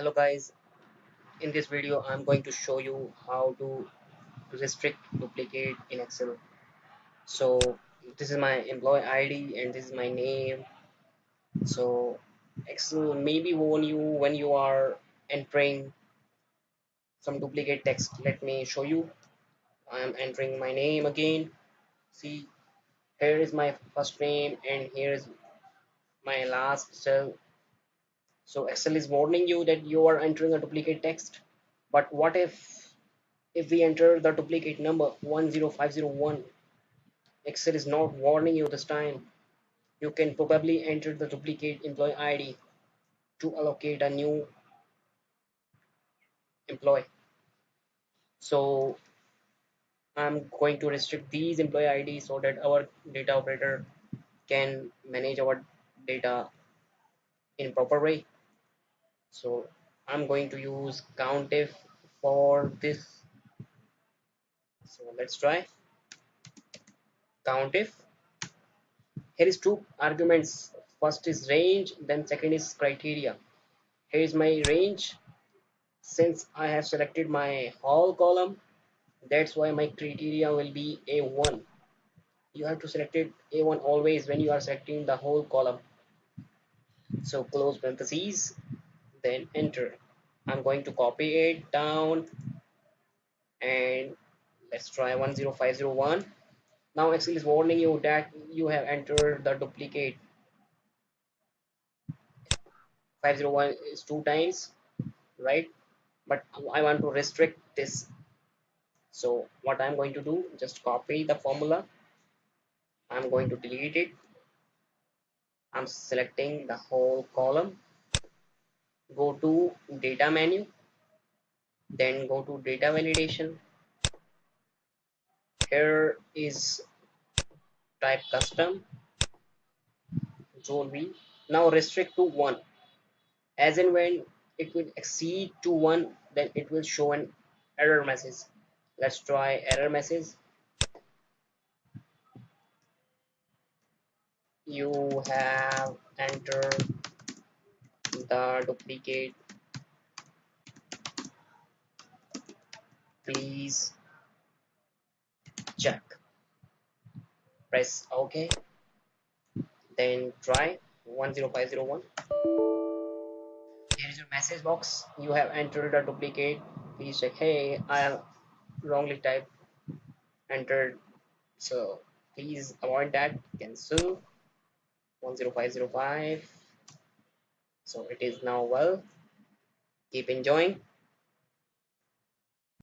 Hello guys, in this video I'm going to show you how to restrict duplicate in Excel. So this is my employee ID and this is my name. So Excel maybe warn you when you are entering some duplicate text. Let me show you. I am entering my name again. See, here is my first name and here is my last cell. So Excel is warning you that you are entering a duplicate text. But what if we enter the duplicate number 10501? Excel is not warning you this time. You can probably enter the duplicate employee ID to allocate a new employee. So I'm going to restrict these employee IDs so that our data operator can manage our data in proper way. So I'm going to use CountIF for this. So let's try CountIF. Here is two arguments. First is range, then second is criteria. Here is my range. Since I have selected my whole column, that's why my criteria will be A1. You have to select it A1 always when you are selecting the whole column. So close parentheses, then enter. I'm going to copy it down and let's try 10501. Now Excel is warning you that you have entered the duplicate. 501 is two times, right? But I want to restrict this. So what I'm going to do, just copy the formula. I'm going to delete it. I'm selecting the whole column. Go to data menu, then go to data validation. Here is type custom control V. Now restrict to 1. As and when it will exceed to 1, then it will show an error message. Let's try error message. You have entered the duplicate. Please check. Press OK. Then try 10501. Here is your message box. You have entered a duplicate. Please check. Hey, I have wrongly typed entered. So please avoid that. Cancel 10505. So it is now well. Keep enjoying.